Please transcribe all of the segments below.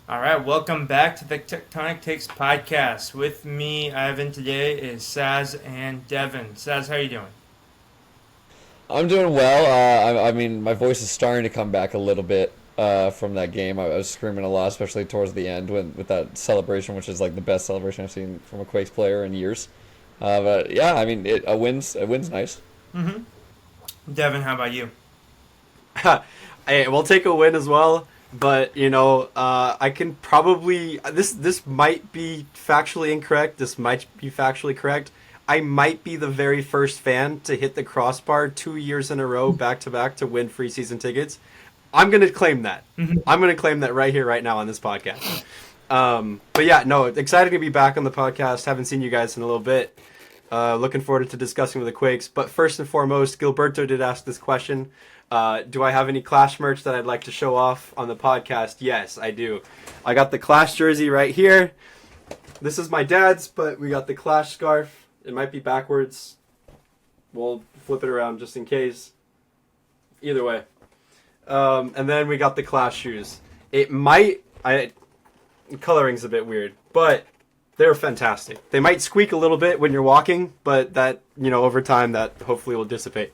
All right, welcome back to the Tectonic Takes podcast. With me, Ivan, today is Saz and Devon. Saz, how are you doing? I'm doing well. I mean, my voice is starting to come back a little bit from that game. I was screaming a lot, especially towards the end with that celebration, which is like the best celebration I've seen from a Quakes player in years. But yeah, I mean, a win's nice. Mm-hmm. Devon, how about you? Hey, we'll take a win as well. But I can probably this might be factually incorrect. This might be factually correct. I might be the very first fan to hit the crossbar 2 years in a row, back to back, to win free season tickets. I'm gonna claim that. Mm-hmm. I'm gonna claim that right here, right now on this podcast. But yeah, no, excited to be back on the podcast. Haven't seen you guys in a little bit. Looking forward to discussing with the Quakes. But first and foremost, Gilberto did ask this question. Do I have any Clash merch that I'd like to show off on the podcast? Yes, I do. I got the Clash jersey right here. This is my dad's, but we got the Clash scarf. It might be backwards. We'll flip it around just in case. Either way. And then we got the Clash shoes. Coloring's a bit weird, but they're fantastic. They might squeak a little bit when you're walking, but that, over time, that hopefully will dissipate.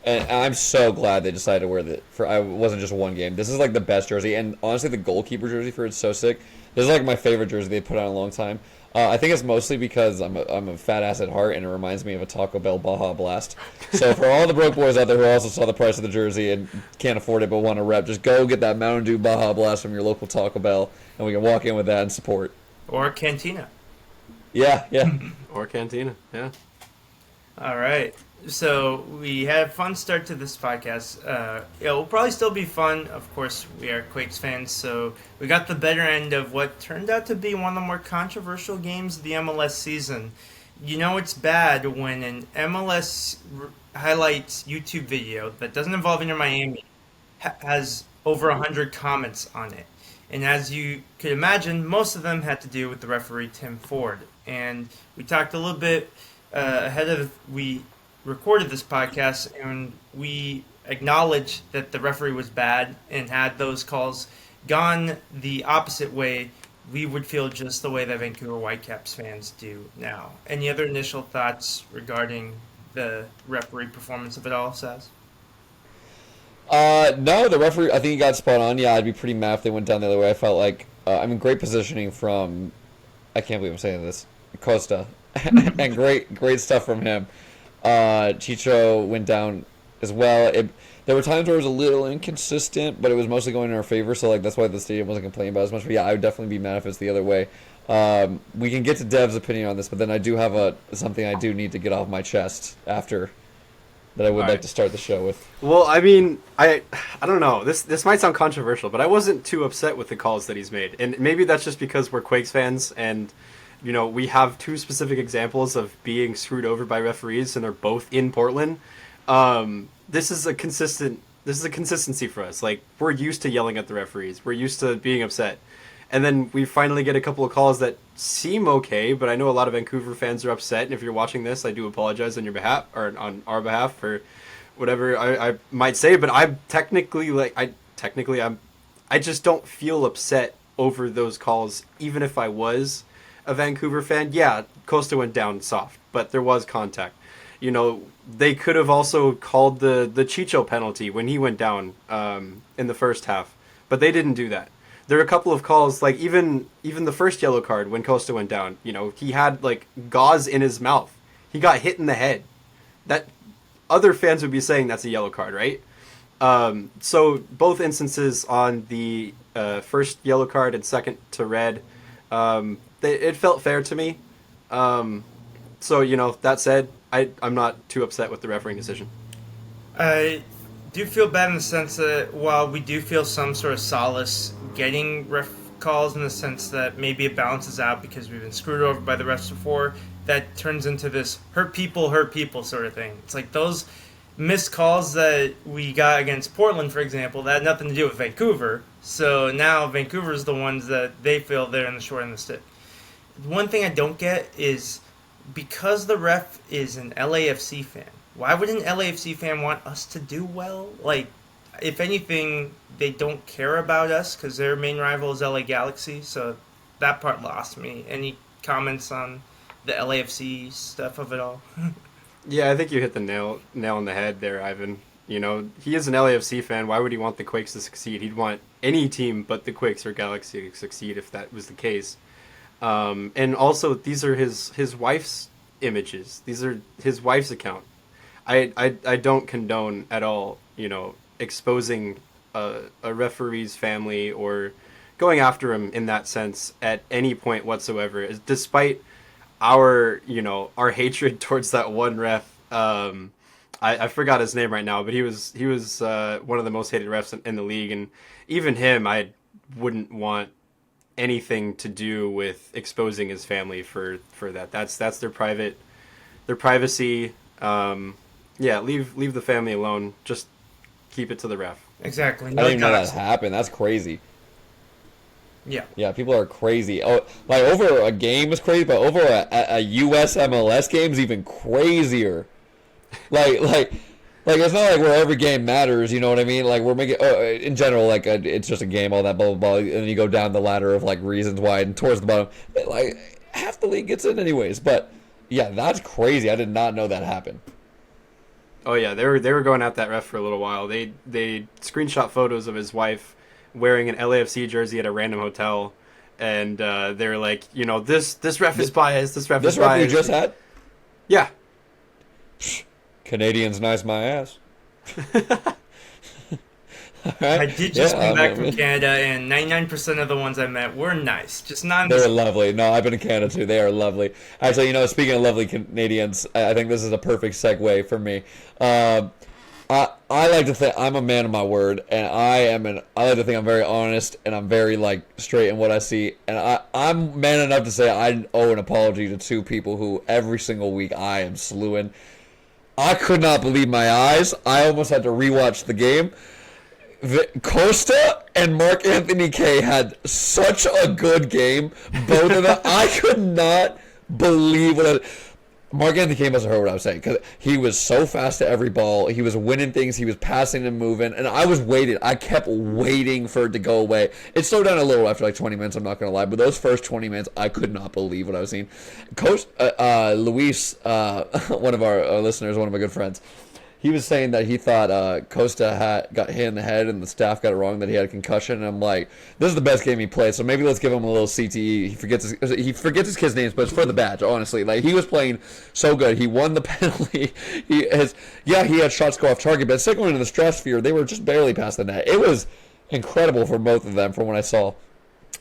And I'm so glad they decided to wear that for. I wasn't just one game. This is like the best jersey, and honestly, the goalkeeper jersey for it's so sick. This is like my favorite jersey they put out in a long time. I think it's mostly because I'm a fat ass at heart, and it reminds me of a Taco Bell Baja Blast. So for all the broke boys out there who also saw the price of the jersey and can't afford it but want to rep, just go get that Mountain Dew Baja Blast from your local Taco Bell, and we can walk in with that and support. Or Cantina. Yeah, yeah. Or Cantina, yeah. All right. So we had a fun start to this podcast. It will probably still be fun. Of course, we are Quakes fans, so we got the better end of what turned out to be one of the more controversial games of the MLS season. You know it's bad when an MLS highlights YouTube video that doesn't involve Inter Miami has over 100 comments on it. And as you could imagine, most of them had to do with the referee Tim Ford. And we talked a little bit ahead of we recorded this podcast, and we acknowledged that the referee was bad, and had those calls gone the opposite way, we would feel just the way that Vancouver Whitecaps fans do now. Any other initial thoughts regarding the referee performance of it all, Saz? No, the referee. I think he got spot on. Yeah, I'd be pretty mad if they went down the other way. I felt like great positioning from. I can't believe I'm saying this. Costa, and great stuff from him. Chicho went down as well. There were times where it was a little inconsistent, but it was mostly going in our favor. So like that's why the stadium wasn't complaining about it as much. But yeah, I would definitely be mad if it's the other way. We can get to Dev's opinion on this, but then I do have something I do need to get off my chest after that I would All like right. to start the show with. Well, I mean, I don't know. This might sound controversial, but I wasn't too upset with the calls that he's made, and maybe that's just because we're Quakes fans, and we have two specific examples of being screwed over by referees, and they're both in Portland. This is a consistency for us. Like, we're used to yelling at the referees. We're used to being upset. And then we finally get a couple of calls that seem okay, but I know a lot of Vancouver fans are upset. And if you're watching this, I do apologize on your behalf, or on our behalf, for whatever I might say. But I'm technically I just don't feel upset over those calls, even if I was a Vancouver fan. Yeah, Costa went down soft, but there was contact. They could have also called the Chicho penalty when he went down in the first half, but they didn't do that. There are a couple of calls, like even the first yellow card when Costa went down. He had like gauze in his mouth. He got hit in the head. That other fans would be saying that's a yellow card, right? So both instances on the first yellow card and second to red, it felt fair to me. So that said, I'm not too upset with the refereeing decision. I do feel bad in the sense that while we do feel some sort of solace getting ref calls, in the sense that maybe it balances out because we've been screwed over by the refs before, that turns into this hurt people sort of thing. It's like those missed calls that we got against Portland, for example, that had nothing to do with Vancouver. So now Vancouver's the ones that they feel they're in the short end of the stick. One thing I don't get is, because the ref is an LAFC fan, why would an LAFC fan want us to do well? Like, if anything, they don't care about us because their main rival is LA Galaxy. So that part lost me. Any comments on the LAFC stuff of it all? Yeah, I think you hit the nail on the head there, Ivan. You know, he is an LAFC fan. Why would he want the Quakes to succeed? He'd want any team but the Quakes or Galaxy to succeed if that was the case. And also, these are his wife's images. These are his wife's account. I don't condone at all, you know, exposing a referee's family or going after him in that sense at any point whatsoever. Despite our, you know, our hatred towards that one ref. I forgot his name right now, but he was one of the most hated refs in the league, and even him, I wouldn't want anything to do with exposing his family for that. That's their privacy. Yeah, leave the family alone. Just keep it to the ref. Exactly. I No didn't even know that doxing. happened. That's crazy. Yeah. Yeah, people are crazy. Oh, like over a game is crazy, but over a US MLS game is even crazier. Like, like, it's not like where every game matters. You know what I mean? Like we're making, in general, like it's just a game, all that blah blah blah, and then you go down the ladder of like reasons why, and towards the bottom, like half the league gets in anyways. But yeah, that's crazy. I did not know that happened. Oh yeah, they were going at that ref for a little while. They screenshot photos of his wife wearing an LAFC jersey at a random hotel, and they're like, you know, this ref is biased. This ref is This ref we biased. just had, Yeah. Canadians nice my ass. All I right. did just Yeah, come back I from mean, Canada, and 99% of the ones I met were nice. Just not in they're the lovely. No, I've been in Canada too. They are lovely. Actually, you know, speaking of lovely Canadians, I think this is a perfect segue for me. I like to think I'm a man of my word, and I like to think I'm very honest, and I'm very like straight in what I see, and I'm man enough to say I owe an apology to two people who every single week I am slewing. I could not believe my eyes. I almost had to rewatch the game. Costa and Mark Anthony Kay had such a good game. Both of them. I could not believe what Mark Anthony Kay must have heard what I was saying, because he was so fast to every ball. He was winning things. He was passing and moving. And I was waiting. I kept waiting for it to go away. It slowed down a little after like 20 minutes, I'm not going to lie. But those first 20 minutes, I could not believe what I was seeing. Coach Luis, one of our listeners, one of my good friends, he was saying that he thought Costa got hit in the head and the staff got it wrong, that he had a concussion. And I'm like, this is the best game he played, so maybe let's give him a little CTE. He forgets his kids' names, but it's for the badge, honestly. Like, he was playing so good. He won the penalty. He had shots go off target, but second one in the stratosphere, they were just barely past the net. It was incredible for both of them from what I saw.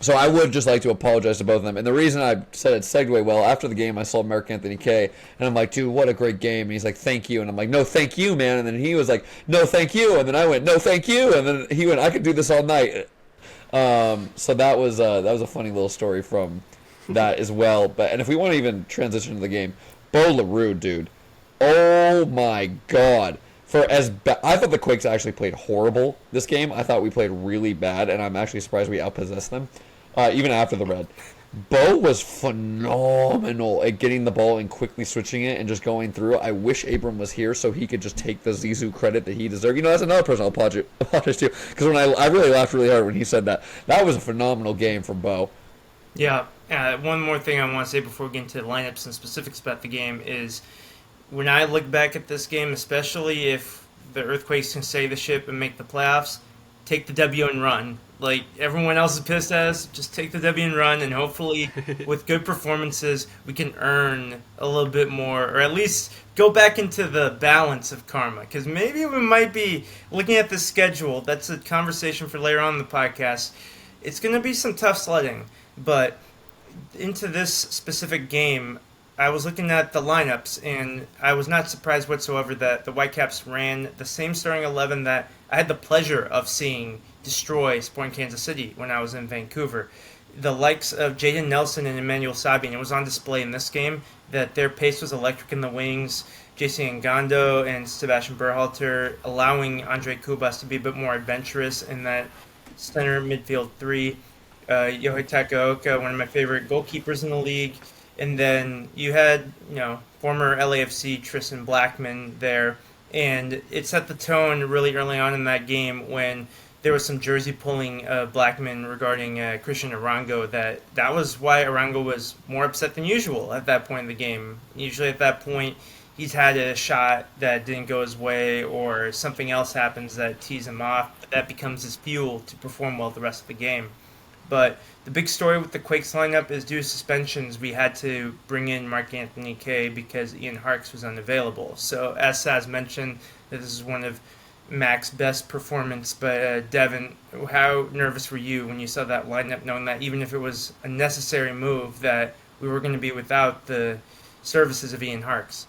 So I would just like to apologize to both of them. And the reason I said it segued well, after the game I saw Mark Anthony Kay, and I'm like, dude, what a great game. And he's like, thank you. And I'm like, no, thank you, man. And then he was like, no, thank you. And then I went, no, thank you. And then he went, I could do this all night. So that was a funny little story from that as well. And if we want to even transition to the game, Bo LaRue, dude. Oh, my God. I thought the Quakes actually played horrible this game. I thought we played really bad, and I'm actually surprised we outpossessed them, even after the red. Bo was phenomenal at getting the ball and quickly switching it and just going through. I wish Abram was here so he could just take the Zizou credit that he deserved. You know, that's another person I'll apologize to, because when I really laughed really hard when he said that. That was a phenomenal game from Bo. Yeah. One more thing I want to say before we get into the lineups and specifics about the game is when I look back at this game, especially if the Earthquakes can save the ship and make the playoffs, take the W and run. Like, everyone else is pissed at us, just take the W and run, and hopefully with good performances we can earn a little bit more, or at least go back into the balance of karma. Because maybe we might be looking at the schedule. That's a conversation for later on in the podcast. It's going to be some tough sledding, but into this specific game, I was looking at the lineups, and I was not surprised whatsoever that the Whitecaps ran the same starting 11 that I had the pleasure of seeing destroy Sporting Kansas City when I was in Vancouver. The likes of Jaden Nelson and Emmanuel Sabin, it was on display in this game that their pace was electric in the wings. JC Ngando and Sebastian Berhalter allowing Andre Kubas to be a bit more adventurous in that center midfield three. Yohei Takaoka, one of my favorite goalkeepers in the league. And then you had, former LAFC Tristan Blackman there, And it set the tone really early on in that game when there was some jersey pulling Blackman regarding Christian Arango. That was why Arango was more upset than usual at that point in the game. Usually at that point, he's had a shot that didn't go his way, or something else happens that tees him off. That becomes his fuel to perform well the rest of the game. But the big story with the Quakes lineup is due to suspensions. We had to bring in Mark Anthony Kaye because Ian Harkes was unavailable. So as Saz mentioned, this is one of Mac's best performance. But Devon, how nervous were you when you saw that lineup, knowing that even if it was a necessary move, that we were going to be without the services of Ian Harkes?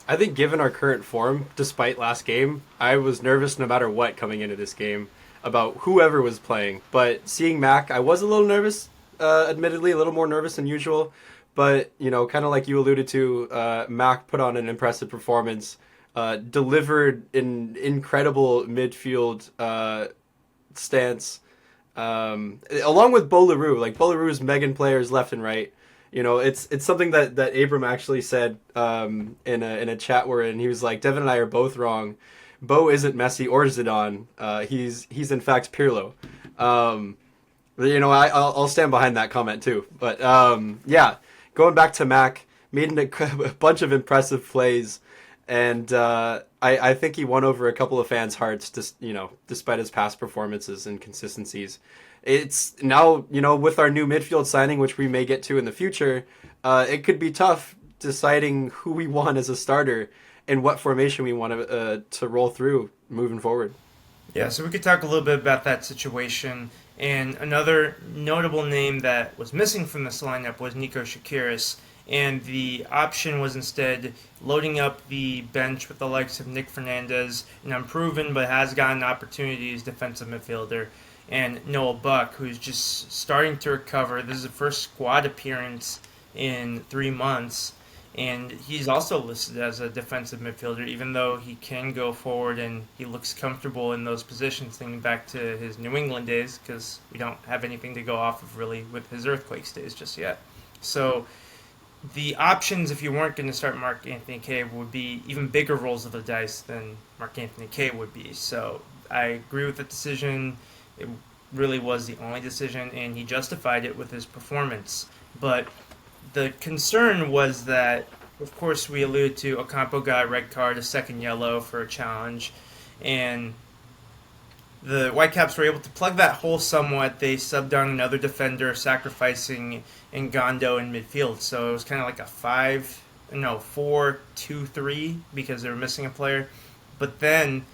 I think given our current form, despite last game, I was nervous no matter what coming into this game about whoever was playing. But seeing Mac, I was a little nervous, admittedly, a little more nervous than usual. But, kind of like you alluded to, Mac put on an impressive performance, delivered an incredible midfield stance, along with Bo LaRue. Like, Bo LaRue's Megan players left and right. It's something that Abram actually said in a chat we're in. He was like, Devin and I are both wrong. Bo isn't Messi or Zidane. He's in fact Pirlo. I'll stand behind that comment too. But yeah, going back to Mac, made a bunch of impressive plays, and I think he won over a couple of fans' hearts, despite his past performances and consistencies. It's now, with our new midfield signing, which we may get to in the future, it could be tough deciding who we want as a starter and what formation we want to roll through moving forward. Yeah, so we could talk a little bit about that situation. And another notable name that was missing from this lineup was Nico Shakiris. And the option was instead loading up the bench with the likes of Nick Fernandez, an unproven but has gotten opportunities defensive midfielder, and Noel Buck, who's just starting to recover. This is the first squad appearance in 3 months, and he's also listed as a defensive midfielder, even though he can go forward and he looks comfortable in those positions, thinking back to his New England days, because we don't have anything to go off of really with his Earthquakes days just yet. So the options, if you weren't going to start Mark Anthony Kaye, would be even bigger rolls of the dice than Mark Anthony Kaye would be. So I agree with the decision. It really was the only decision, and he justified it with his performance. But the concern was that, of course, we alluded to Ocampo got a red card, a second yellow for a challenge, and the Whitecaps were able to plug that hole somewhat. They subbed on another defender, sacrificing Ngondo in midfield. So it was kind of like a 4-2-3 because they were missing a player. But then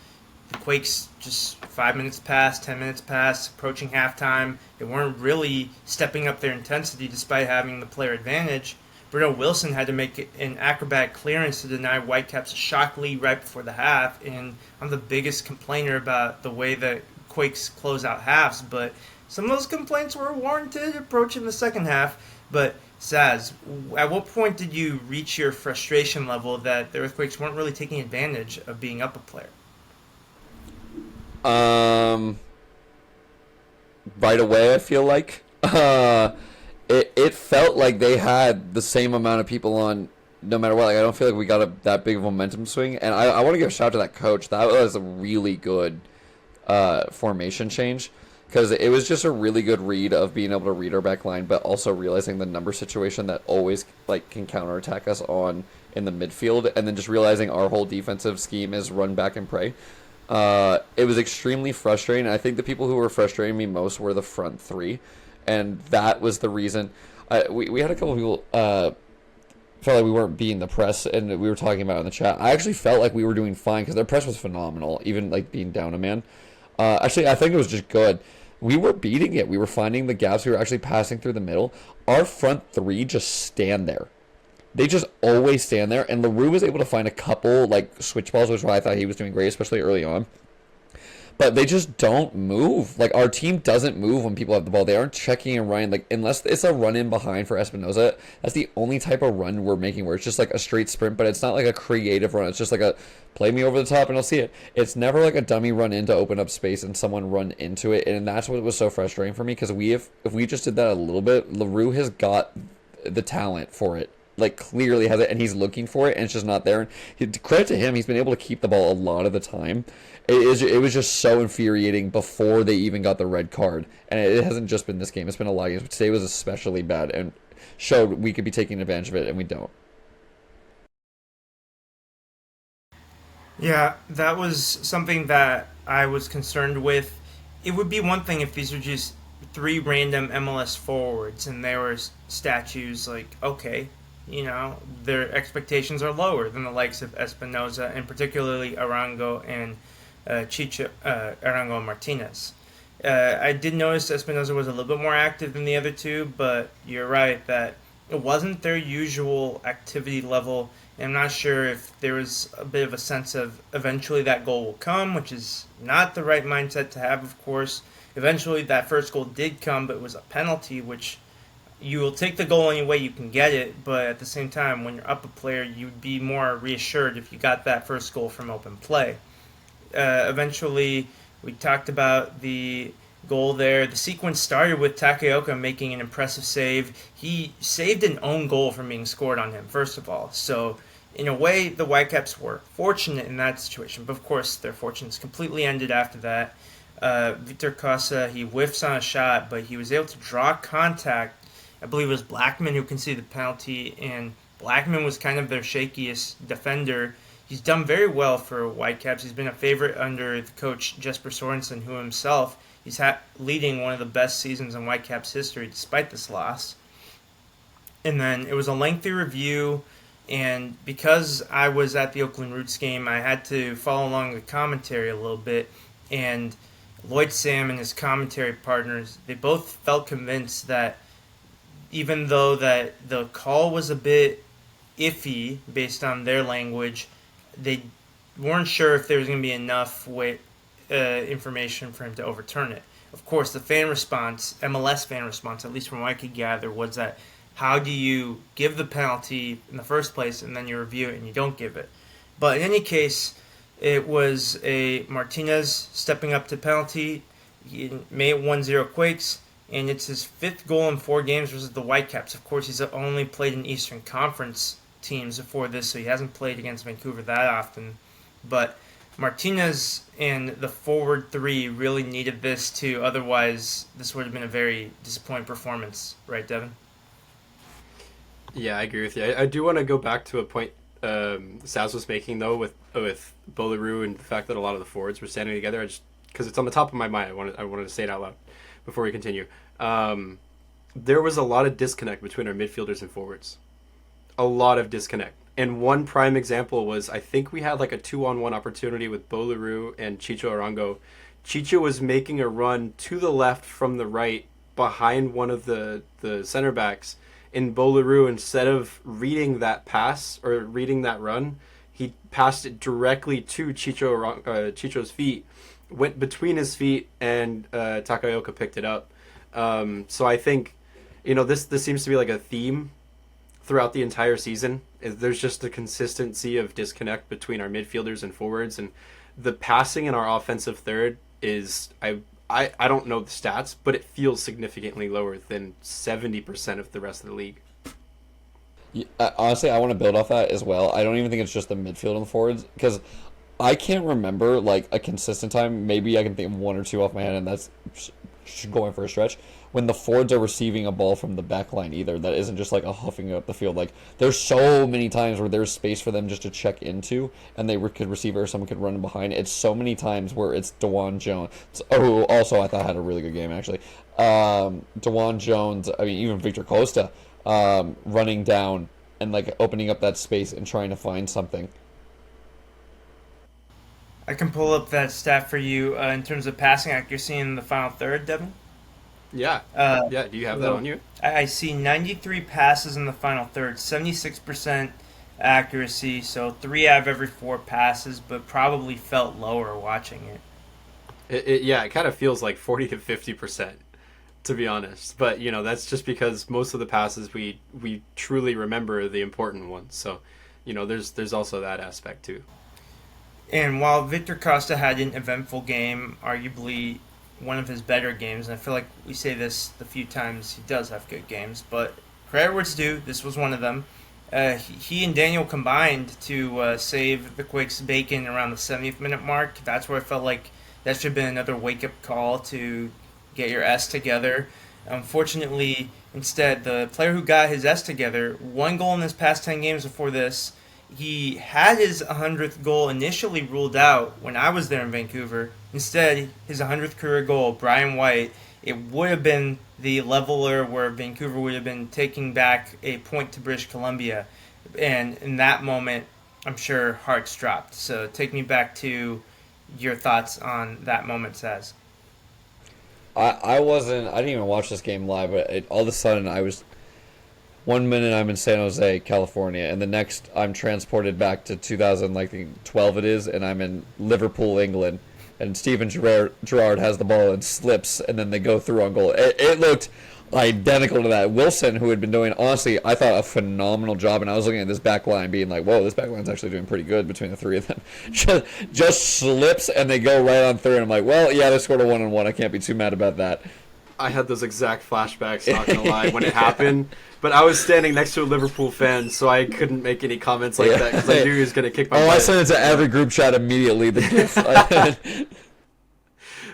the Quakes, just 5 minutes passed, 10 minutes passed, approaching halftime. They weren't really stepping up their intensity despite having the player advantage. Bruno Wilson had to make an acrobatic clearance to deny Whitecaps a shock lead right before the half. And I'm the biggest complainer about the way that Quakes close out halves, but some of those complaints were warranted approaching the second half. But Saz, at what point did you reach your frustration level that the Earthquakes weren't really taking advantage of being up a player? Right away, I feel like. It felt like they had the same amount of people on no matter what. Like, I don't feel like we got that big of a momentum swing. And I want to give a shout out to that coach. That was a really good formation change, because it was just a really good read of being able to read our back line, but also realizing the number situation that always can counterattack us on in the midfield, and then just realizing our whole defensive scheme is run back and pray. It was extremely frustrating. I think the people who were frustrating me most were the front three, and that was the reason. We had a couple of people felt like we weren't beating the press, and we were talking about it in the chat. I actually felt like we were doing fine because their press was phenomenal, even being down a man. Actually, I think it was just good. We were beating it. We were finding the gaps. We were actually passing through the middle. Our front three just stand there. They just always stand there, and LaRue was able to find a couple switch balls, which is why I thought he was doing great, especially early on. But they just don't move. Our team doesn't move when people have the ball. They aren't checking and running. Unless it's a run in behind for Espinoza, that's the only type of run we're making where it's just a straight sprint, but it's not a creative run. It's just a play me over the top and I'll see it. It's never a dummy run in to open up space and someone run into it. And that's what was so frustrating for me, because if we just did that a little bit, LaRue has got the talent for it. like clearly has it and he's looking for it and it's just not there. And credit to him, he's been able to keep the ball a lot of the time. It was just so infuriating before they even got the red card, and it hasn't just been this game. It's been a lot of games, but today was especially bad and showed we could be taking advantage of it, and we don't. Yeah, that was something that I was concerned with. It would be one thing if these were just three random MLS forwards and there were statues like, okay, their expectations are lower than the likes of Espinoza and particularly Arango and Arango and Martinez. I did notice Espinoza was a little bit more active than the other two, but you're right that it wasn't their usual activity level. And I'm not sure if there was a bit of a sense of eventually that goal will come, which is not the right mindset to have, of course. Eventually, that first goal did come, but it was a penalty, which you will take the goal any way you can get it. But at the same time, when you're up a player, you'd be more reassured if you got that first goal from open play. Eventually, we talked about the goal there. The sequence started with Takaoka making an impressive save. He saved an own goal from being scored on him, first of all. So, in a way, the Whitecaps were fortunate in that situation. But, of course, their fortunes completely ended after that. Victor Costa, he whiffs on a shot, but he was able to draw contact. I believe it was Blackman who conceded the penalty, and Blackman was kind of their shakiest defender. He's done very well for Whitecaps. He's been a favorite under the coach Jesper Sorensen, who himself he's leading one of the best seasons in Whitecaps history despite this loss. And then it was a lengthy review, and because I was at the Oakland Roots game, I had to follow along the commentary a little bit. And Lloyd Sam and his commentary partners, they both felt convinced that even though that the call was a bit iffy based on their language, they weren't sure if there was going to be enough information for him to overturn it. Of course, the fan response, MLS fan response, at least from what I could gather, was that how do you give the penalty in the first place and then you review it and you don't give it? But in any case, it was a Martinez stepping up to penalty. He made it 1-0 Quakes, and it's his fifth goal in 4 games versus the Whitecaps. Of course, he's only played in Eastern Conference teams before this, so he hasn't played against Vancouver that often. But Martinez and the forward three really needed this too. Otherwise, this would have been a very disappointing performance, right, Devon? Yeah, I agree with you. I do want to go back to a point Saz was making though with Bolleru and the fact that a lot of the forwards were standing together. I just because it's on the top of my mind, I wanted to say it out loud before we continue. There was a lot of disconnect between our midfielders and forwards. A lot of disconnect. And one prime example was I think we had like a 2-on-1 opportunity with Bolleru and Chicho Arango. Chicho was making a run to the left from the right behind one of the center backs. In Bolleru, instead of reading that pass or reading that run, he passed it directly to Chicho's feet, went between his feet, and Takaoka picked it up. So I think, this seems to be like a theme throughout the entire season. There's just a consistency of disconnect between our midfielders and forwards, and the passing in our offensive third is I don't know the stats, but it feels significantly lower than 70% of the rest of the league. Yeah, honestly, I want to build off that as well. I don't even think it's just the midfield and the forwards, because I can't remember like a consistent time. Maybe I can think of one or two off my head, and that's going for a stretch. When the forwards are receiving a ball from the back line either, that isn't just like a huffing up the field. Like there's so many times where there's space for them just to check into, and they could receive it or someone could run behind. It's so many times where it's Dewan Jones. Oh, also I thought had a really good game actually. Dewan Jones. I mean even Victor Costa running down and like opening up that space and trying to find something. I can pull up that stat for you in terms of passing accuracy in the final third, Devon. Yeah. Yeah. Do you have that on you? I see 93 passes in the final third, 76% accuracy, so 3 out of every 4 passes, but probably felt lower watching it. It kind of feels like 40 to 50%, to be honest. But, that's just because most of the passes we truly remember the important ones. So, there's also that aspect too. And while Victor Costa had an eventful game, arguably one of his better games, and I feel like we say this the few times he does have good games, but credit where it's due, this was one of them. he and Daniel combined to save the Quakes bacon around the 70th minute mark. That's where I felt like that should have been another wake up call to get your S together. Unfortunately, instead, the player who got his S together, one goal in his past 10 games before this, he had his 100th goal initially ruled out when I was there in Vancouver. Instead, his 100th career goal, Brian White, it would have been the leveler where Vancouver would have been taking back a point to British Columbia. And in that moment, I'm sure hearts dropped. So take me back to your thoughts on that moment, Saz. I didn't even watch this game live, but all of a sudden I was, 1 minute I'm in San Jose, California, and the next I'm transported back to 2012 it is, and I'm in Liverpool, England, and Steven Gerrard has the ball and slips, and then they go through on goal. It looked identical to that. Wilson, who had been doing, honestly, I thought a phenomenal job, and I was looking at this back line being like, whoa, this back line's actually doing pretty good between the three of them. just slips, and they go right on through, and I'm like, well, yeah, they scored a 1-on-1. I can't be too mad about that. I had those exact flashbacks, not gonna lie, when it happened. But I was standing next to a Liverpool fan, so I couldn't make any comments like that because I knew he was gonna kick my butt. I sent it to every group chat immediately. The GIF.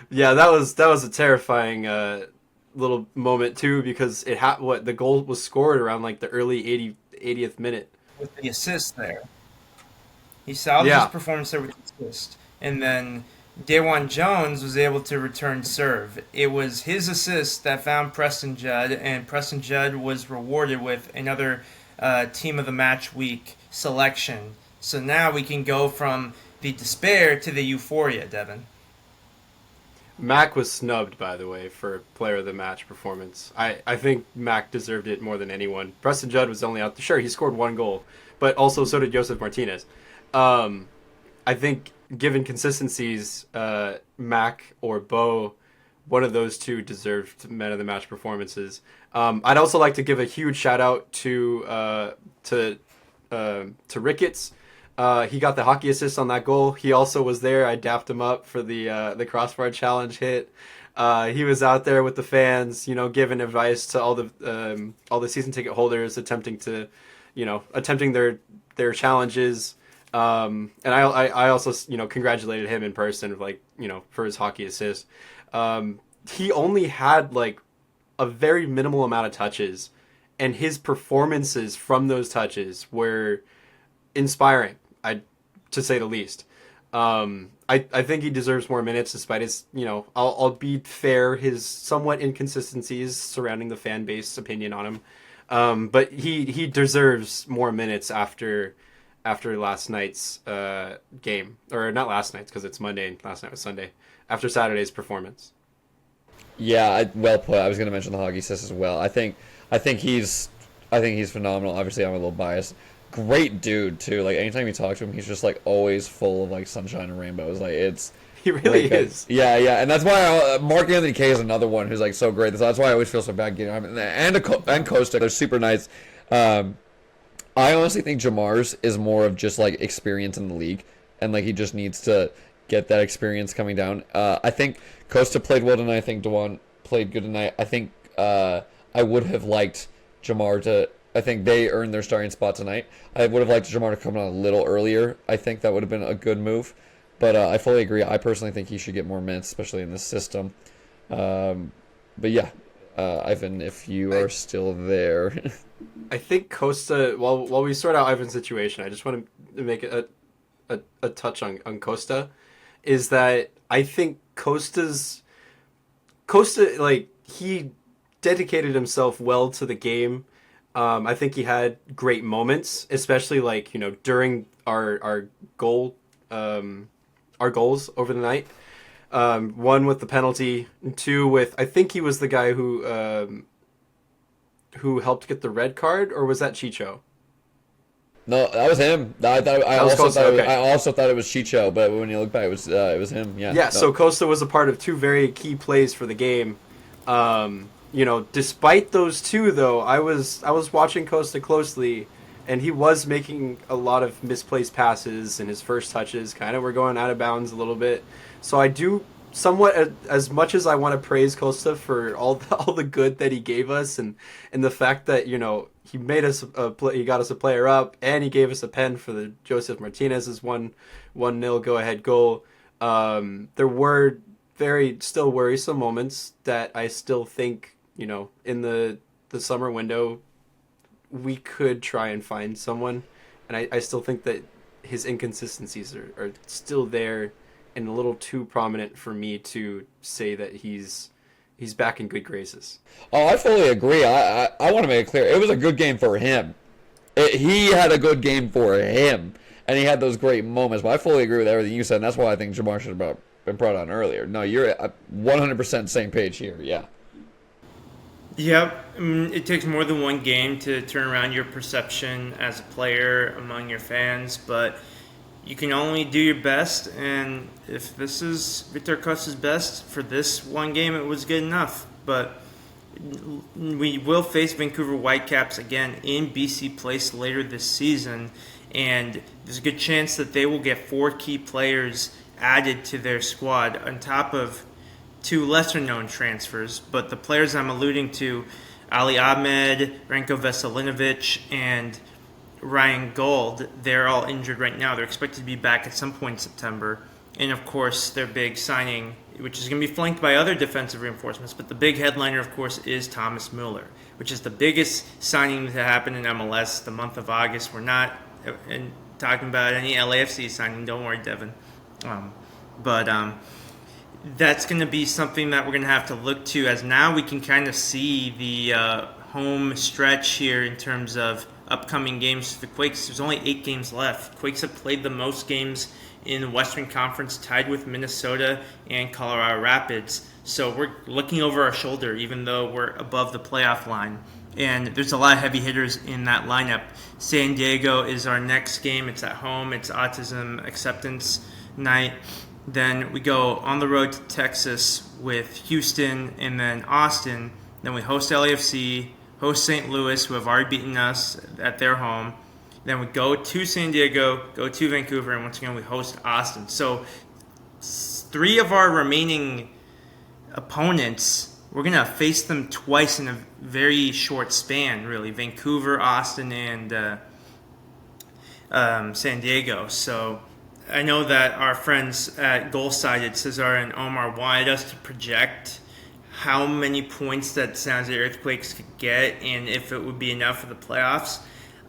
Yeah, that was a terrifying little moment too, because the goal was scored around like the early 80th minute. With the assist there. He salvaged his performance there with the assist. And then Devon Jones was able to return serve. It was his assist that found Preston Judd, and Preston Judd was rewarded with another Team of the Match Week selection. So now we can go from the despair to the euphoria, Devon. Mac was snubbed, by the way, for player of the match performance. I think Mac deserved it more than anyone. Preston Judd was only out. Sure, he scored one goal, but also so did Joseph Martinez. I think given consistencies, Mac or Bo, one of those two deserved man of the match performances. I'd also like to give a huge shout out to Ricketts. He got the hockey assist on that goal. He also was there. I dapped him up for the crossbar challenge hit. He was out there with the fans, giving advice to all the season ticket holders attempting their challenges. And I also congratulated him in person, for his hockey assist. He only had like a very minimal amount of touches, and his performances from those touches were inspiring, to say the least. I think he deserves more minutes, despite his, I'll be fair, his somewhat inconsistencies surrounding the fan base opinion on him. But he deserves more minutes after last night's game, or not last night's because it's Monday and last night was Sunday. After Saturday's performance. Yeah, well put. I was going to mention the hockey assist as well. I think he's phenomenal. Obviously, I'm a little biased. Great dude too. Like anytime you talk to him, he's just like always full of like sunshine and rainbows. Like he really is. Yeah, and that's why Mark Anthony Kay is another one who's like so great. That's why I always feel so bad getting him. And Costa, they're super nice. I honestly think Jamar's is more of just like experience in the league, and like he just needs to get that experience coming down. I think Costa played well tonight. I think Devon played good tonight. I think I would have liked Jamar to. I think they earned their starting spot tonight. I would have liked Jamar to come on a little earlier. I think that would have been a good move. But I fully agree. I personally think he should get more minutes, especially in this system. But yeah, Ivan, if you are still there. I think Costa, while we sort out Ivan's situation, I just want to make a touch on Costa, is that I think Costa, like, he dedicated himself well to the game. I think he had great moments, especially like, during our goals over the night. One with the penalty, and two with, I think he was the guy who helped get the red card, or was that Chicho? No, that was him. I also thought it was Chicho, but when you look back, it was him. Yeah. Yeah. No. So Costa was a part of two very key plays for the game. Despite those two, though, I was watching Costa closely, and he was making a lot of misplaced passes, and his first touches kind of were going out of bounds a little bit. So I do somewhat as much as I want to praise Costa for all the good that he gave us, and the fact that he made us he got us a player up, and he gave us a pen for the Joseph Martinez's 1-0 go ahead goal. There were very still worrisome moments that I still think in the summer window we could try and find someone, and I still think that his inconsistencies are still there and a little too prominent for me to say that he's back in good graces. Oh, I fully agree. I want to make it clear. It was a good game for him. He had a good game for him, and he had those great moments. But I fully agree with everything you said, and that's why I think Jamar should have been brought on earlier. No, you're 100% same page here. Yeah. Yep. I mean, it takes more than one game to turn around your perception as a player among your fans, but you can only do your best, and if this is Victor Costa's best for this one game, it was good enough. But we will face Vancouver Whitecaps again in BC Place later this season, and there's a good chance that they will get 4 key players added to their squad on top of 2 lesser-known transfers. But the players I'm alluding to, Ali Ahmed, Ranko Veselinovic, and Ryan Gold, they're all injured right now. They're expected to be back at some point in September. And of course, their big signing, which is going to be flanked by other defensive reinforcements, but the big headliner, of course, is Thomas Mueller, which is the biggest signing to happen in MLS the month of August. We're not talking about any LAFC signing. Don't worry, Devon. But that's going to be something that we're going to have to look to, as now we can kind of see the home stretch here in terms of upcoming games for the Quakes. There's only 8 games left. Quakes have played the most games in the Western Conference, tied with Minnesota and Colorado Rapids. So we're looking over our shoulder, even though we're above the playoff line. And there's a lot of heavy hitters in that lineup. San Diego is our next game. It's at home. It's Autism Acceptance Night. Then we go on the road to Texas with Houston and then Austin. Then we host LAFC, host St. Louis, who have already beaten us at their home. Then we go to San Diego, go to Vancouver, and once again we host Austin. So 3 of our remaining opponents, we're going to face them twice in a very short span, really. Vancouver, Austin, and San Diego. So I know that our friends at Goal Sided, Cesar and Omar, wanted us to project how many points that San Jose Earthquakes could get and if it would be enough for the playoffs.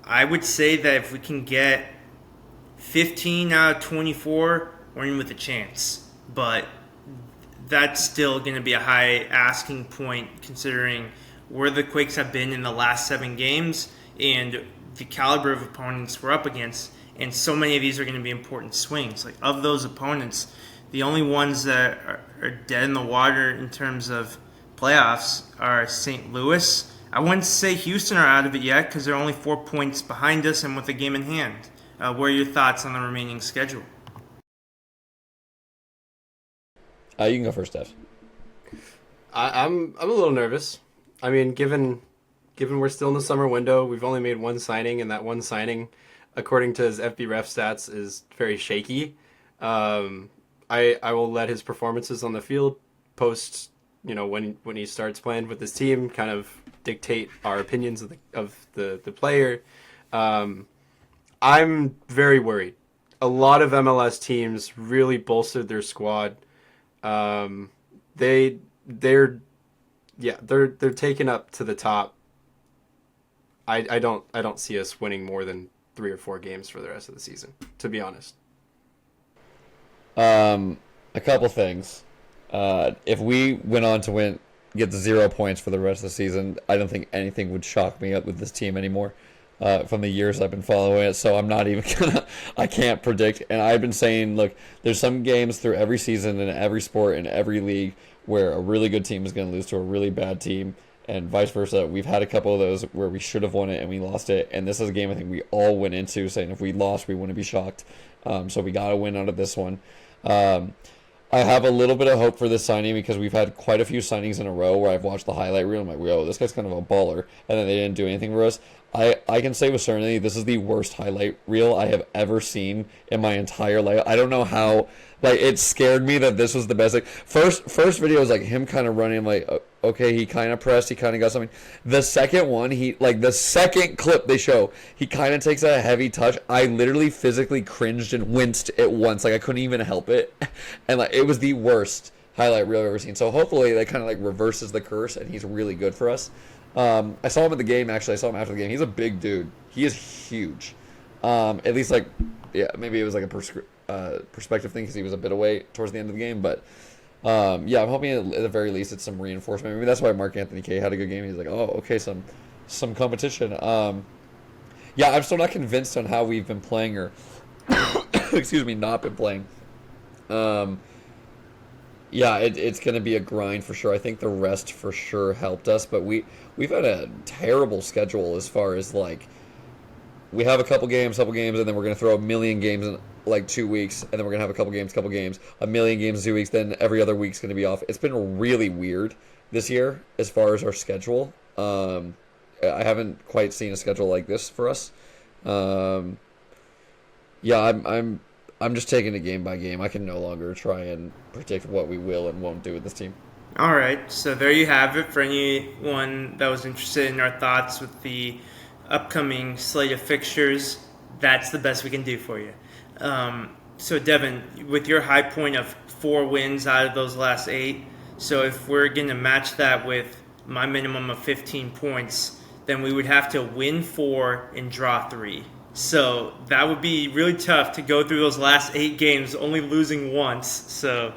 I would say that if we can get 15 out of 24, we're in with a chance. But that's still going to be a high asking point considering where the Quakes have been in the last 7 games and the caliber of opponents we're up against. And so many of these are going to be important swings. Like, of those opponents, the only ones that are dead in the water in terms of playoffs are St. Louis. I wouldn't say Houston are out of it yet because they're only 4 points behind us and with a game in hand. What are your thoughts on the remaining schedule? You can go first, Steph. I'm a little nervous. I mean, given we're still in the summer window, we've only made 1 signing, and that 1 signing, according to his FBref stats, is very shaky. I will let his performances on the field post, when he starts playing with his team, kind of dictate our opinions of the player. I'm very worried. A lot of MLS teams really bolstered their squad. They're taken up to the top. I don't see us winning more than 3 or 4 games for the rest of the season, to be honest. A couple things. If we went on to get the 0 points for the rest of the season, I don't think anything would shock me up with this team anymore. From the years I've been following it, so I'm not even gonna. I can't predict. And I've been saying, look, there's some games through every season in every sport in every league where a really good team is going to lose to a really bad team, and vice versa. We've had a couple of those where we should have won it and we lost it, and this is a game I think we all went into saying if we lost, we wouldn't be shocked. So we got to win out of this one. I have a little bit of hope for this signing because we've had quite a few signings in a row where I've watched the highlight reel and I'm like, whoa, this guy's kind of a baller, and then they didn't do anything for us. I can say with certainty this is the worst highlight reel I have ever seen in my entire life. I don't know how Like, it scared me that this was the best. Like, first video was like him kind of running. Like, okay, he kind of pressed, he kind of got something. The second one, the second clip they show, he kind of takes a heavy touch. I literally physically cringed and winced at once. Like, I couldn't even help it, and like it was the worst highlight reel I've ever seen. So hopefully that kind of like reverses the curse, and he's really good for us. I saw him at the game. Actually, I saw him after the game. He's a big dude. He is huge. At least like, yeah, maybe it was like a perspective thing because he was a bit away towards the end of the game. But yeah, I'm hoping at the very least it's some reinforcement. Maybe that's why Mark Anthony Kay had a good game. He's like, oh, okay, some competition. Yeah, I'm still not convinced on how we've been playing or excuse me, not been playing. Yeah, it's going to be a grind for sure. I think the rest for sure helped us, but we've had a terrible schedule as far as like we have a couple games, and then we're going to throw a million games in like 2 weeks, and then we're going to have a couple games, a million games in 2 weeks, then every other week's going to be off. It's been really weird this year as far as our schedule. I haven't quite seen a schedule like this for us. Yeah, I'm just taking it game by game. I can no longer try and predict what we will and won't do with this team. All right, so there you have it for anyone that was interested in our thoughts with the upcoming slate of fixtures. That's the best we can do for you. So Devon, with your high point of 4 wins out of those last 8, so if we're going to match that with my minimum of 15 points, then we would have to win 4 and draw 3. So that would be really tough to go through those last 8 games only losing once. So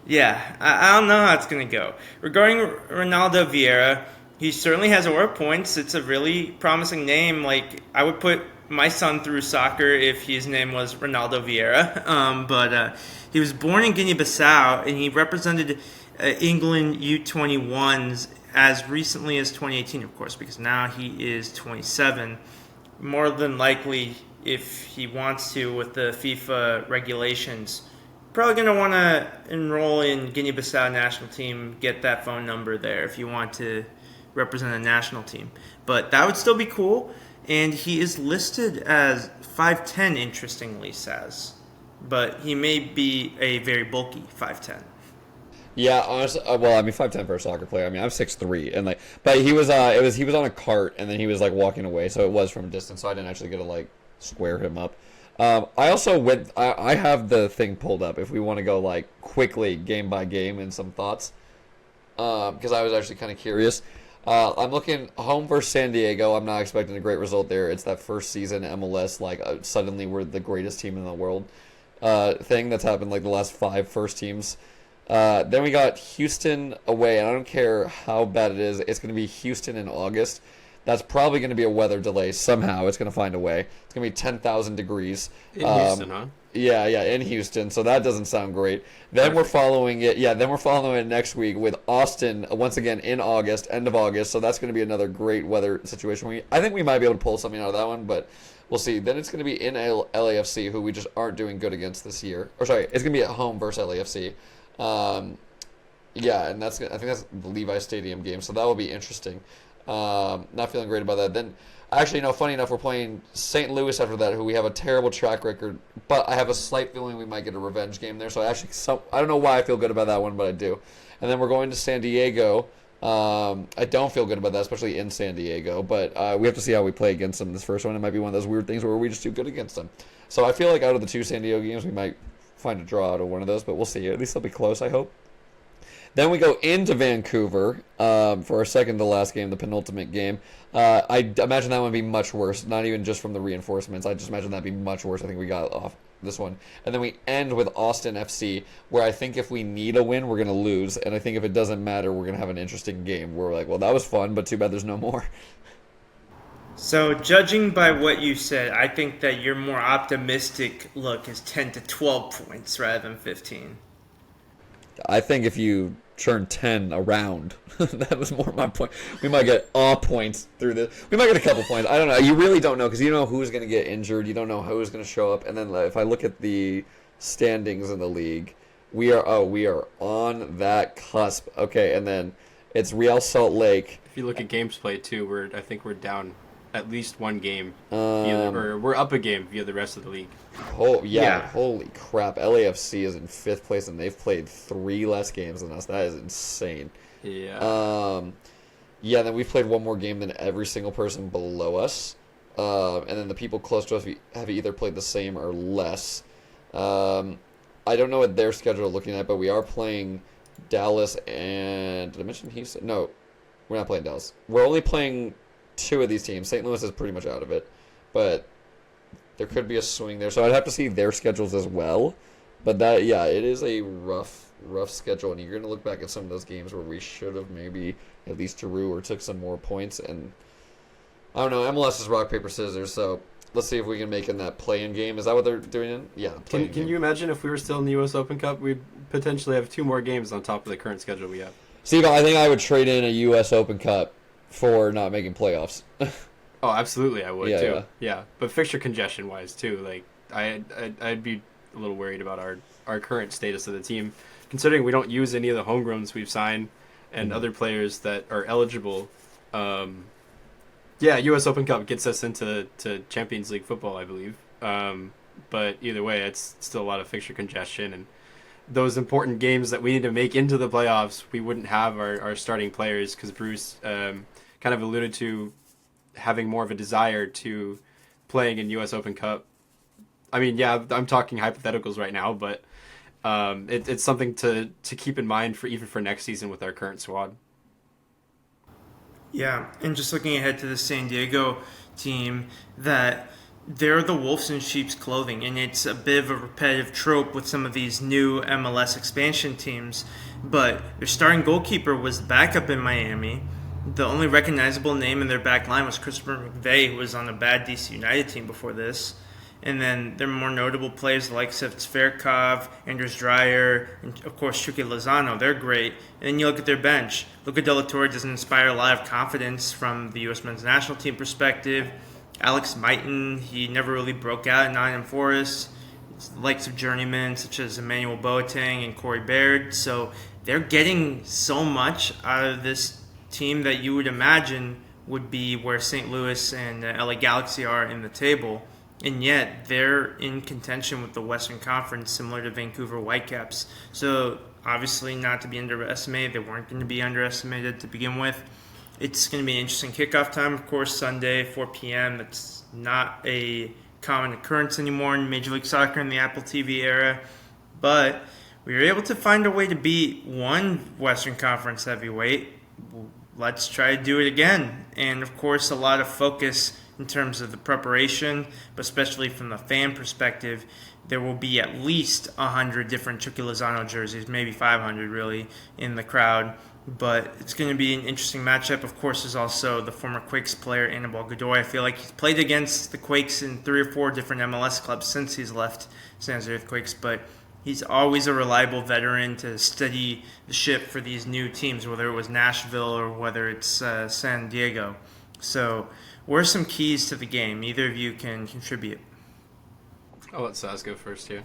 yeah, I don't know how it's going to go. Regarding Ronaldo Vieira, he certainly has aura points. It's a really promising name. Like, I would put my son through soccer if his name was Ronaldo Vieira. But he was born in Guinea-Bissau, and he represented England U21s as recently as 2018, of course, because now he is 27. More than likely, if he wants to with the FIFA regulations, probably going to want to enroll in Guinea-Bissau national team, get that phone number there if you want to represent a national team. But that would still be cool. And he is listed as 5'10", interestingly, Saz. But he may be a very bulky 5'10". Yeah, honestly, well, I mean, 5'10" for a soccer player. I mean, I'm 6'3", and like, but he was on a cart, and then he was like walking away, so it was from a distance, so I didn't actually get to like square him up. I also went. I have the thing pulled up if we want to go like quickly game by game and some thoughts, because I was actually kind of curious. I'm looking home versus San Diego. I'm not expecting a great result there. It's that first season MLS, like suddenly we're the greatest team in the world thing that's happened like the last 5 first teams. Then we got Houston away, and I don't care how bad it is. It's going to be Houston in August. That's probably going to be a weather delay somehow. It's going to find a way. It's going to be 10,000 degrees. In Houston, huh? Yeah, in Houston. So that doesn't sound great. Then we're following it. Yeah, then we're following it next week with Austin once again in August, end of August. So that's going to be another great weather situation. I think we might be able to pull something out of that one, but we'll see. Then it's going to be in LAFC, who we just aren't doing good against this year. Or sorry, it's going to be at home versus LAFC. Yeah, and I think that's the Levi Stadium game, so that will be interesting. Not feeling great about that. Then, actually, no, funny enough, we're playing St. Louis after that, who we have a terrible track record, but I have a slight feeling we might get a revenge game there, so I don't know why I feel good about that one, but I do. And then we're going to San Diego. I don't feel good about that, especially in San Diego, but we have to see how we play against them this first one. It might be one of those weird things where we just do good against them. So I feel like out of the 2 San Diego games, we might find a draw out of one of those, but we'll see. At least they'll be close, I hope. Then we go into Vancouver for our second to last game, the penultimate game. I imagine that one would be much worse, not even just from the reinforcements. I just imagine that'd be much worse. I think we got off this one. And then we end with Austin FC, where I think if we need a win, we're going to lose. And I think if it doesn't matter, we're going to have an interesting game. We're like, well, that was fun, but too bad there's no more. So, judging by what you said, I think that your more optimistic look is 10 to 12 points rather than 15. I think if you turn 10 around, that was more my point. We might get all points through this. We might get a couple points. I don't know. You really don't know because you don't know who's going to get injured. You don't know who's going to show up. And then if I look at the standings in the league, we are on that cusp. Okay, and then it's Real Salt Lake. If you look at games played too, I think we're down at least one game, or we're up a game via the rest of the league. Oh yeah, Yeah. holy crap! LAFC is in 5th place and they've played 3 less games than us. That is insane. Yeah. Yeah, then we've played one more game than every single person below us. And then the people close to us have either played the same or less. I don't know what their schedule is looking at, but we are playing Dallas and... Did I mention Houston? No, we're not playing Dallas. We're only playing 2 of these teams. St. Louis is pretty much out of it. But there could be a swing there. So I'd have to see their schedules as well. But that, yeah, it is a rough schedule. And you're going to look back at some of those games where we should have maybe at least drew or took some more points. And I don't know. MLS is rock, paper, scissors. So let's see if we can make in that play-in game. Is that what they're doing? Yeah. Can you imagine if we were still in the U.S. Open Cup, we'd potentially have 2 more games on top of the current schedule we have. Steve, I think I would trade in a U.S. Open Cup for not making playoffs. Oh, absolutely, I would Yeah, too. yeah. Yeah, but fixture congestion wise too, like I'd be a little worried about our current status of the team, considering we don't use any of the homegrowns we've signed and other players that are eligible. Yeah, U.S. Open Cup gets us into Champions League football, I believe. But either way, it's still a lot of fixture congestion, and those important games that we need to make into the playoffs, we wouldn't have our starting players, because Bruce kind of alluded to having more of a desire to playing in U.S. Open Cup. I mean, yeah, I'm talking hypotheticals right now, but it's something to keep in mind for even for next season with our current squad. Yeah, and just looking ahead to the San Diego team, that they're the wolves in sheep's clothing, and it's a bit of a repetitive trope with some of these new MLS expansion teams. But their starting goalkeeper was the backup in Miami. The only recognizable name in their back line was Christopher McVeigh, who was on a bad DC United team before this. And then there are more notable players like Sverkov, Anders Dreyer, and of course Chucky Lozano. They're great. And then you look at their bench. Luca De La Torre doesn't inspire a lot of confidence from the U.S. men's national team perspective. Alex Mighton, he never really broke out at Nottingham Forest. It's the likes of journeymen such as Emmanuel Boateng and Corey Baird. So they're getting so much out of this team that you would imagine would be where St. Louis and LA Galaxy are in the table. And yet, they're in contention with the Western Conference, similar to Vancouver Whitecaps. So, obviously, not to be underestimated. They weren't going to be underestimated to begin with. It's going to be an interesting kickoff time, of course, Sunday, 4 p.m. That's not a common occurrence anymore in Major League Soccer in the Apple TV era. But we were able to find a way to beat one Western Conference heavyweight. Let's try to do it again. And, of course, a lot of focus in terms of the preparation, but especially from the fan perspective. There will be at least 100 different Chucky Lozano jerseys, maybe 500 really, in the crowd. But it's going to be an interesting matchup. Of course, there's also the former Quakes player, Anibal Godoy. I feel like he's played against the Quakes in 3 or 4 different MLS clubs since he's left San Jose Earthquakes, but he's always a reliable veteran to steady the ship for these new teams, whether it was Nashville or whether it's San Diego. So, what are some keys to the game? Either of you can contribute. I'll let Saz go first here.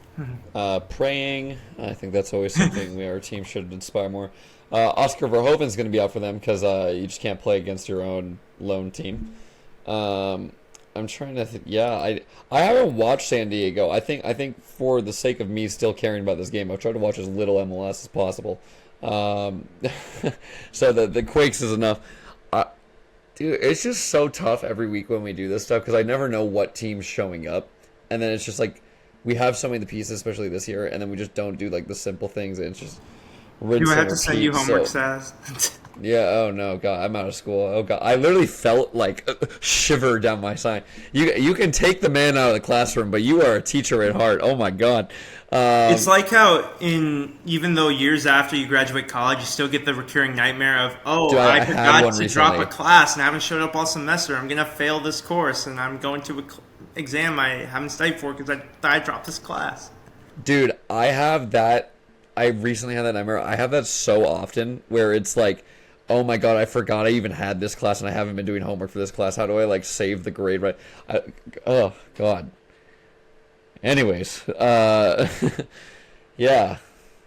Praying. I think that's always something our team should inspire more. Oscar Verhoeven's going to be out for them because you just can't play against your own lone team. I'm trying to think. Yeah, I haven't watched San Diego. I think for the sake of me still caring about this game, I've tried to watch as little MLS as possible. So the Quakes is enough. Dude, it's just so tough every week when we do this stuff because I never know what team's showing up. And then it's just like we have so many of the pieces, especially this year, and then we just don't do like the simple things. And it's just rinse Do I have and to send repeat. you homework, So, Saz? yeah, oh no, God, I'm out of school. Oh God, I literally felt like a shiver down my spine. You can take the man out of the classroom, but you are a teacher at heart. Oh my God. It's like how even though years after you graduate college, you still get the recurring nightmare of, Dude, I I had forgot one to drop a recently. class and I haven't showed up all semester. I'm going to fail this course and I'm going to an exam I haven't studied for because I dropped this class. Dude, I have that. I recently had that nightmare. I have that so often where it's like, oh my God, I forgot I even had this class and I haven't been doing homework for this class. How do I like save the grade right? Oh God. Anyways, yeah.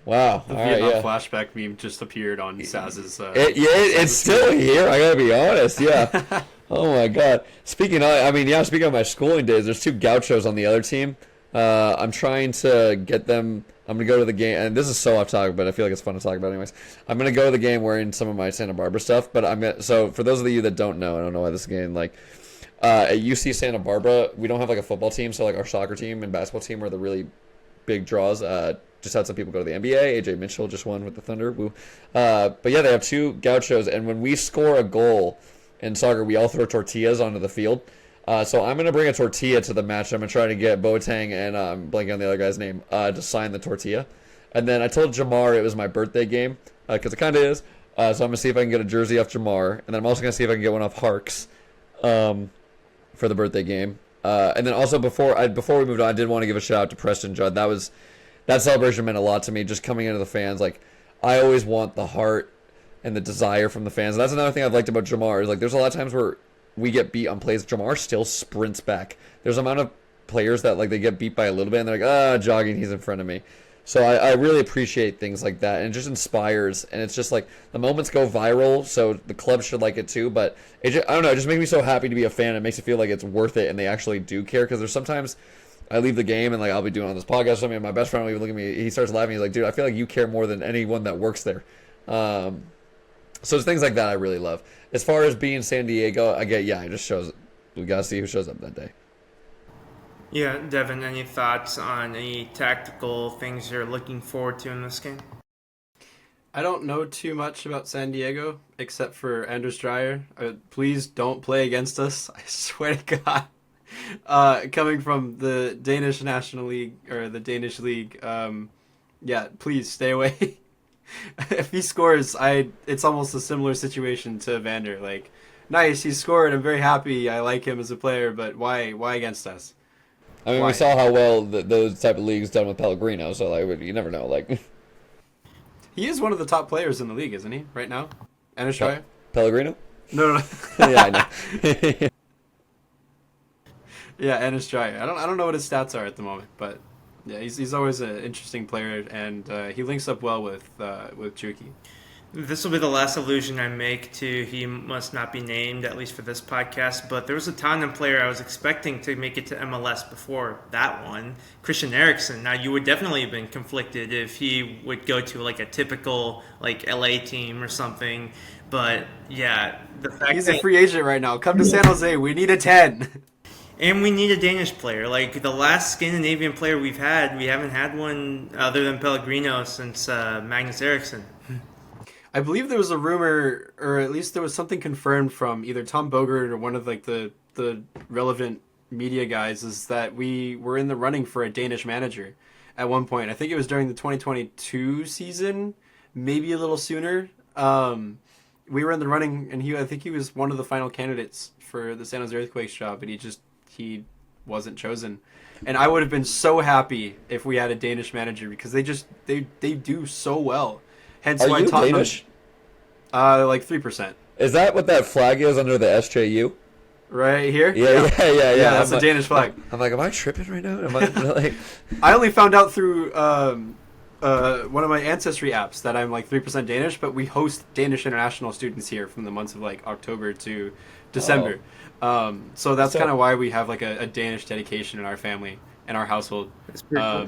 Wow. The All right. Vietnam Yeah. flashback meme just appeared on Saz's. It's still here. I gotta be honest. Yeah. Oh my God. Speaking of my schooling days, there's two gauchos on the other team. I'm trying to get them. I'm gonna go to the game, and this is so off topic, but I feel like it's fun to talk about anyways. I'm gonna go to the game wearing some of my Santa Barbara stuff, but so for those of you that don't know, I don't know why this game like at UC Santa Barbara, we don't have like a football team, so like our soccer team and basketball team are the really big draws. Just had some people go to the NBA. AJ Mitchell just won with the Thunder. Woo. But yeah, they have two gauchos, and when we score a goal in soccer, we all throw tortillas onto the field. So I'm gonna bring a tortilla to the match. I'm gonna try to get Boateng and I'm blanking on the other guy's name to sign the tortilla. And then I told Jamar it was my birthday game because it kind of is. So I'm gonna see if I can get a jersey off Jamar, and then I'm also gonna see if I can get one off Harks for the birthday game. And then also before we moved on, I did want to give a shout out to Preston Judd. That celebration meant a lot to me. Just coming into the fans, like I always want the heart and the desire from the fans. And that's another thing I've liked about Jamar is like there's a lot of times where we get beat on plays. Jamar still sprints back. There's an amount of players that like they get beat by a little bit and they're like, jogging, he's in front of me. So I really appreciate things like that, and it just inspires. And it's just like the moments go viral, so the club should like it too. But I don't know, it just makes me so happy to be a fan. It makes it feel like it's worth it, and they actually do care. Because there's sometimes I leave the game and like I'll be doing on this podcast or something, and my best friend will even look at me. He starts laughing. He's like, "Dude, I feel like you care more than anyone that works there." So it's things like that I really love. As far as being San Diego, it just shows. We gotta see who shows up that day. Yeah, Devon, any thoughts on any tactical things you're looking forward to in this game? I don't know too much about San Diego except for Anders Dreyer. Please don't play against us. I swear to God. Coming from the Danish National League or the Danish League, please stay away. If he scores, it's almost a similar situation to Evander. Like, nice, he scored. I'm very happy. I like him as a player, but why against us? I mean, Why? we saw how well those type of leagues done with Pellegrino, so like you never know. Like He is one of the top players in the league, isn't he? Right now, Anders Dreyer. Pellegrino. No. Yeah, I know. Yeah, Anders Dreyer. I don't know what his stats are at the moment, but yeah, he's always an interesting player, and he links up well with Juki. This will be the last allusion I make to he must not be named, at least for this podcast, but there was a Tottenham player I was expecting to make it to MLS before that one, Christian Eriksen. Now, you would definitely have been conflicted if he would go to like a typical like LA team or something, but yeah, the fact He's that a free agent right now. Come to San Jose. We need a 10. and we need a Danish player. Like the last Scandinavian player we haven't had one other than Pellegrino since Magnus Eriksson. I believe there was a rumor, or at least there was something confirmed from either Tom Bogert or one of like the relevant media guys, is that we were in the running for a Danish manager at one point. I think it was during the 2022 season, maybe a little sooner. We were in the running, and I think he was one of the final candidates for the San Jose Earthquakes job, and he wasn't chosen. And I would have been so happy if we had a Danish manager because they do so well. Hence Are why you Tottenham, Danish? like 3%. Is that what that flag is under the SJU? Right here? Yeah. That's a Danish flag. I'm like, am I tripping right now? Am I like? I only found out through one of my ancestry apps that I'm like 3% Danish, but we host Danish international students here from the months of like October to December. So that's kind of why we have like a Danish dedication in our family and our household. It's pretty cool.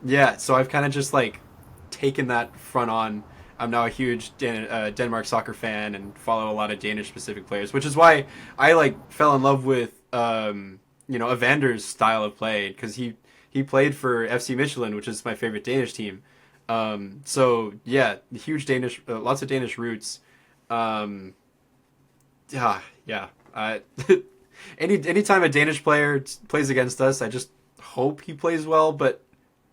Yeah, so I've kind of just like taken that front on. I'm now a huge Denmark soccer fan and follow a lot of Danish specific players, which is why I like fell in love with Evander's style of play, because he played for FC Michelin, which is my favorite Danish team. So yeah, huge Danish, lots of Danish roots. Anytime a Danish player plays against us, I just hope he plays well, but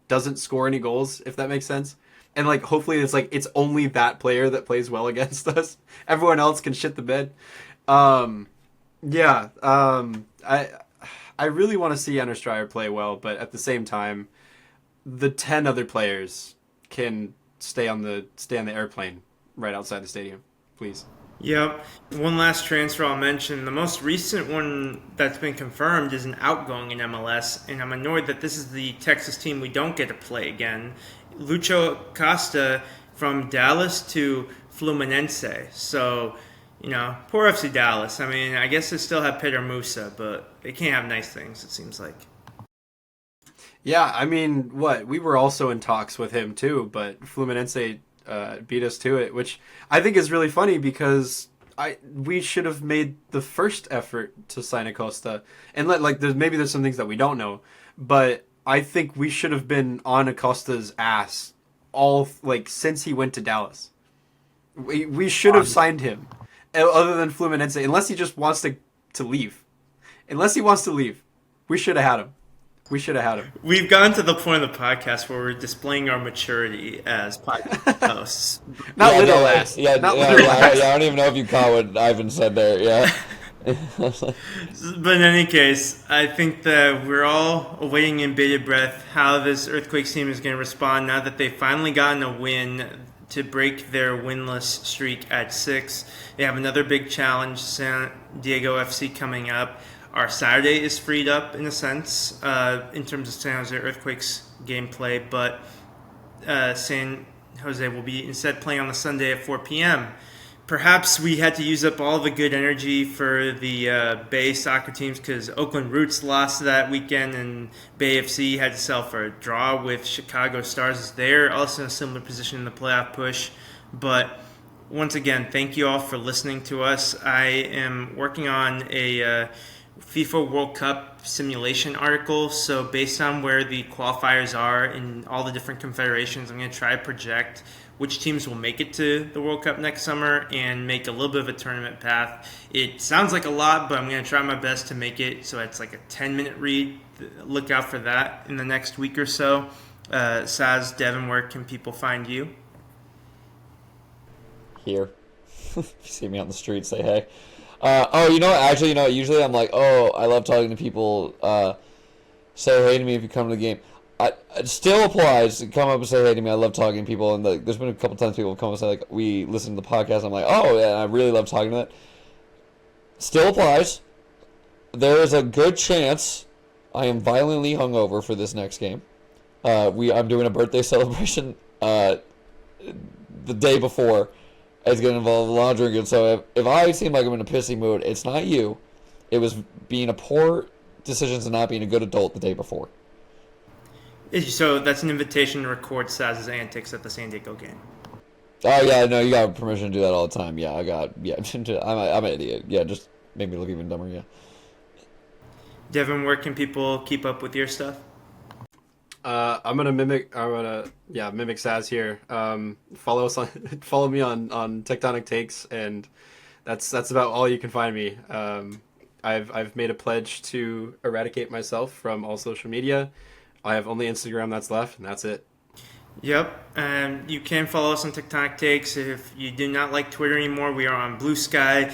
doesn't score any goals, if that makes sense. And like, hopefully it's only that player that plays well against us. Everyone else can shit the bed. I really want to see Anders Dreyer play well, but at the same time, the 10 other players can stay on the airplane right outside the stadium, please. Yep. One last transfer I'll mention. The most recent one that's been confirmed is an outgoing in MLS, and I'm annoyed that this is the Texas team we don't get to play again. Lucho Costa from Dallas to Fluminense. So, poor FC Dallas. I mean, I guess they still have Peter Musa, but they can't have nice things, it seems like. Yeah, I mean, what we were also in talks with him too, but Fluminense beat us to it, which I think is really funny because we should have made the first effort to sign Acosta, and there's some things that we don't know, but I think we should have been on Acosta's ass all since he went to Dallas. We should have signed him, other than Fluminense, unless he just wants to leave. Unless he wants to leave, we should have had him. We should have had him. We've gotten to the point of the podcast where we're displaying our maturity as podcast hosts. Not yeah, little no, ass. Yeah, Not yeah, little yeah, ass. yeah, I don't even know if you caught what Ivan said there. Yeah. But in any case, I think that we're all awaiting in bated breath how this Earthquakes team is going to respond now that they've finally gotten a win to break their winless streak at 6. They have another big challenge, San Diego FC, coming up. Our Saturday is freed up in a sense in terms of San Jose Earthquakes gameplay, but San Jose will be instead playing on the Sunday at 4 p.m. Perhaps we had to use up all the good energy for the Bay soccer teams because Oakland Roots lost that weekend and Bay FC had to settle for a draw with Chicago Stars. They're also in a similar position in the playoff push. But once again, thank you all for listening to us. I am working on a FIFA World Cup simulation article. So based on where the qualifiers are in all the different confederations, I'm going to try to project which teams will make it to the World Cup next summer and make a little bit of a tournament path. It sounds like a lot, but I'm going to try my best to make it so it's like a 10-minute read. Look out for that in the next week or so. Saz, Devon, where can people find you? Here. If you see me on the street, say hey. Actually, usually I'm like, oh, I love talking to people. Say hey to me if you come to the game. It still applies. Come up and say hey to me. I love talking to people. And there's been a couple times people come and say, like, we listen to the podcast. I'm like, oh, yeah, I really love talking to that. Still applies. There is a good chance I am violently hungover for this next game. I'm doing a birthday celebration the day before. It's going to involve a lot of drinking. So if I seem like I'm in a pissy mood, it's not you. It was being a poor decisions and not being a good adult the day before. So that's an invitation to record Saz's antics at the San Diego game. Oh yeah, no, you got permission to do that all the time. Yeah, I'm an idiot. Yeah, just make me look even dumber. Yeah. Devin, where can people keep up with your stuff? I'm gonna mimic Saz here. Follow me on Tectonic Takes, and that's about all you can find me. I've made a pledge to eradicate myself from all social media. I have only Instagram that's left, and that's it. Yep, and you can follow us on Tectonic Takes. If you do not like Twitter anymore, we are on Blue Sky.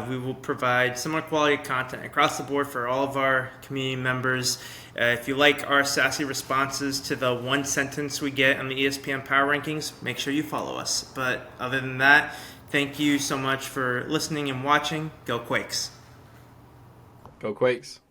We will provide similar quality content across the board for all of our community members. If you like our sassy responses to the one sentence we get on the ESPN Power Rankings, make sure you follow us. But other than that, thank you so much for listening and watching. Go Quakes. Go Quakes.